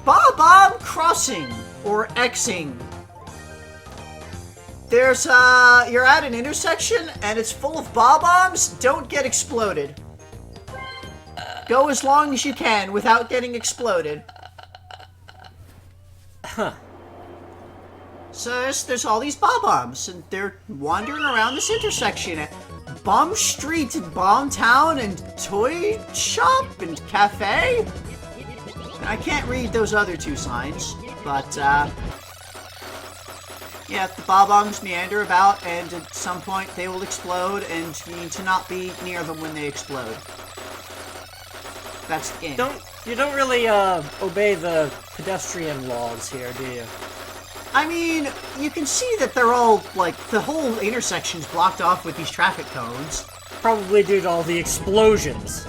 Bob-omb crossing, or X-ing. There's, you're at an intersection, and it's full of bob-ombs. Don't get exploded. Go as long as you can without getting exploded. Huh. So there's all these bob-ombs, and they're wandering around this intersection. Bomb Street and Bomb Town and Toy Shop and Cafe? I can't read those other two signs, but, yeah, the bob-ombs meander about, and at some point they will explode, and you need to not be near them when they explode. That's the game. You don't really, obey the pedestrian laws here, do you? I mean, you can see that they're all, like, the whole intersection's blocked off with these traffic cones. Probably due to all the explosions.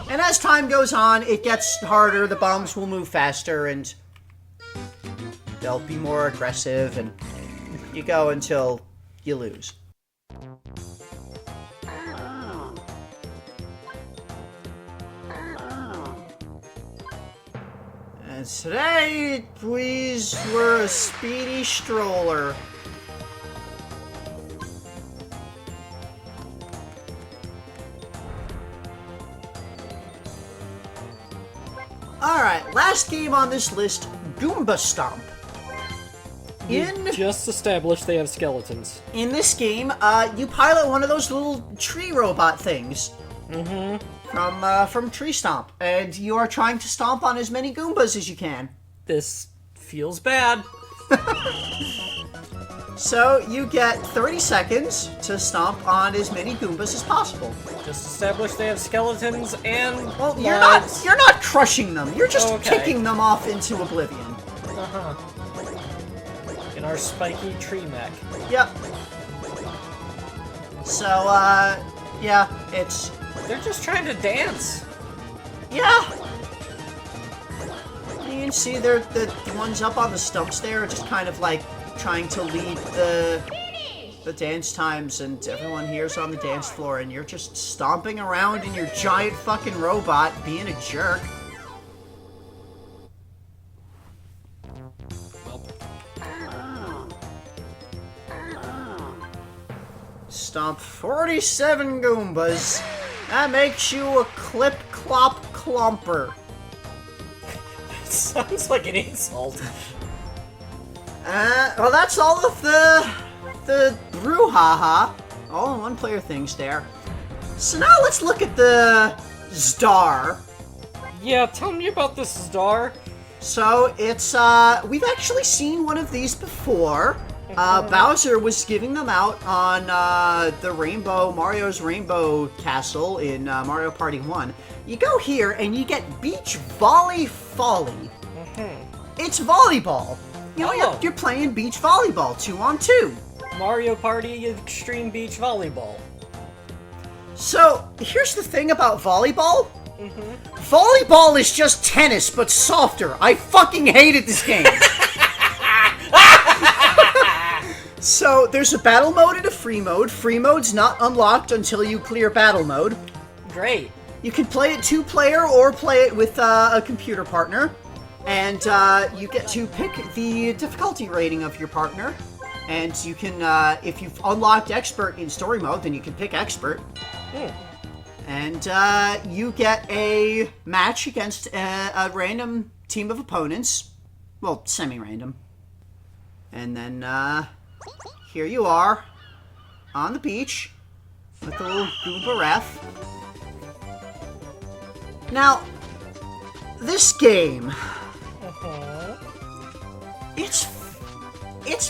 And as time goes on, it gets harder, the bombs will move faster, and they'll be more aggressive, and you go until you lose. And today, we're a speedy stroller. Alright, last game on this list, Goomba Stomp. We just established they have skeletons. In this game, you pilot one of those little tree robot things. Mm-hmm. From Tree Stomp, and you are trying to stomp on as many Goombas as you can. This feels bad. So you get 30 seconds to stomp on as many Goombas as possible. Just established they have skeletons and Well, lives. you're not crushing them. You're just Okay. kicking them off into oblivion. Uh-huh. In our spiky tree mech. Yep. So, yeah, it's... They're just trying to dance. Yeah! You can see they're the ones up on the stumps there are just kind of like trying to lead the dance times, and everyone here's on the dance floor, and you're just stomping around in your giant fucking robot being a jerk. Stomp 47 Goombas. That makes you a clip-clop-clomper. Sounds like an insult. Well, that's all of the Brouhaha. All in one-player things there. So now let's look at the Zdar. Yeah, tell me about this star. So it's, we've actually seen one of these before. Bowser was giving them out on Mario's Rainbow Castle in Mario Party 1. You go here and you get Beach Volley Folly. It's volleyball. You know, you're playing beach volleyball 2-on-2. Mario Party Extreme Beach Volleyball. So, here's the thing about volleyball. Volleyball is just tennis, but softer. I fucking hated this game. So, there's a battle mode and a free mode. Free mode's not unlocked until you clear battle mode. Great. You can play it 2-player or play it with a computer partner. And you get to pick the difficulty rating of your partner. And you can, if you've unlocked Expert in story mode, then you can pick Expert. And you get a match against a random team of opponents. Well, semi-random. And then, here you are, on the beach, with the little Goomba ref. Now, this game, it's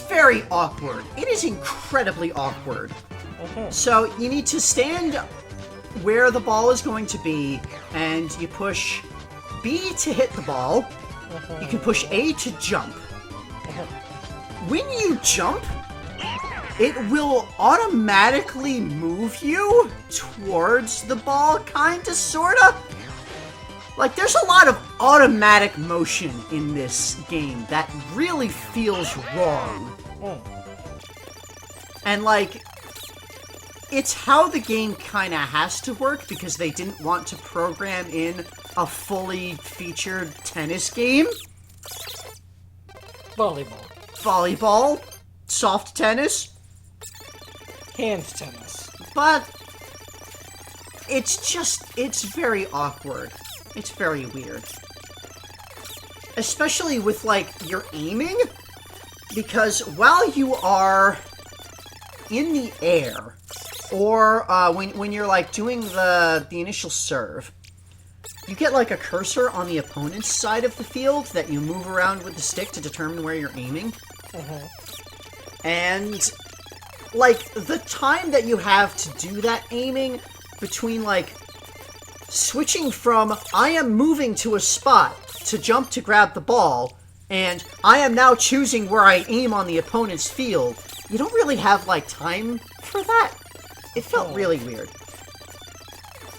very awkward. It is incredibly awkward. So, you need to stand where the ball is going to be, and you push B to hit the ball. You can push A to jump. When you jump, it will automatically move you towards the ball, kinda, sorta. Like, there's a lot of automatic motion in this game that really feels wrong. And, like, it's how the game kinda has to work because they didn't want to program in a fully featured tennis game. Volleyball. Volleyball, soft tennis, Hand tennis. but it's very awkward. It's very weird. Especially with, like, your aiming, because while you are in the air, or when you're, like, doing the initial serve, you get, like, a cursor on the opponent's side of the field that you move around with the stick to determine where you're aiming. And, like, the time that you have to do that aiming between, like, switching from I am moving to a spot to jump to grab the ball, and I am now choosing where I aim on the opponent's field, you don't really have, like, time for that. It felt really weird.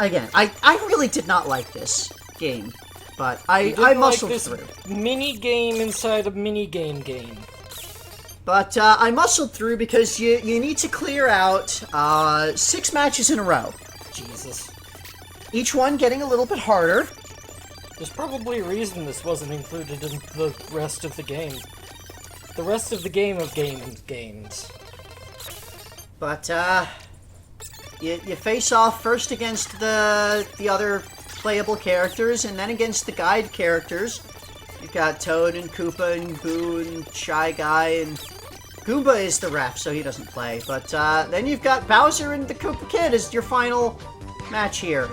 Again, I really did not like this game, but I muscled through. Mini game inside a mini game. But I muscled through because you need to clear out 6 matches in a row. Jesus. Each one getting a little bit harder. There's probably a reason this wasn't included in the rest of the game. The rest of the game of games. But, you face off first against the other playable characters, and then against the guide characters. You've got Toad and Koopa and Boo and Shy Guy, and Goomba is the ref, so he doesn't play. But, then you've got Bowser and the Koopa Kid as your final match here.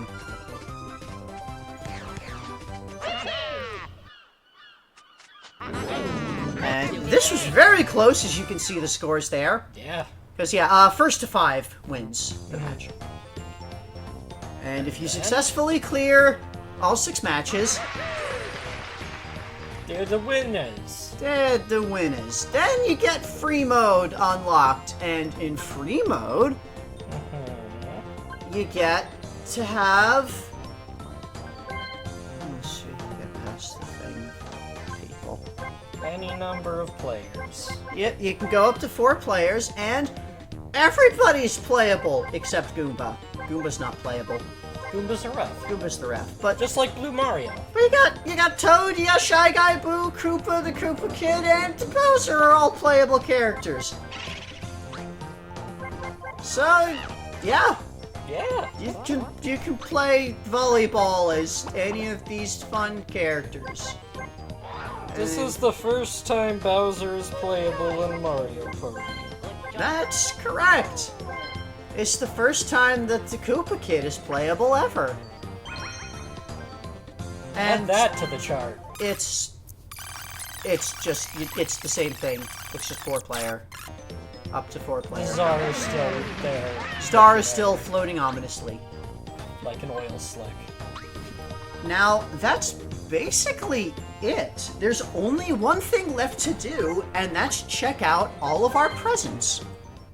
And this was very close, as you can see the scores there. Yeah. Because, yeah, first to 5 wins the match. And if you successfully clear all 6 matches, they're the winners. they're the winners. Then you get free mode unlocked. And in free mode, you get to have... Let's see, get past the thing. People. Any number of players. Yep, you can go up to 4 players, and everybody's playable except Goomba. Goomba's not playable. Goomba's a ref. Goomba's the ref. But Just like Blue Mario. you got Toad, you got Shy Guy, Boo, Koopa, the Koopa Kid, and Bowser are all playable characters. So, yeah. Yeah. You can play volleyball as any of these fun characters. This is the first time Bowser is playable in Mario Party. That's correct. It's the first time that the Koopa Kid is playable ever. Add that to the chart. It's the same thing. It's just 4-player. Up to 4 The players. Czar is still there. Star is still floating ominously. Like an oil slick. Now, that's basically it. There's only one thing left to do, and that's check out all of our presents.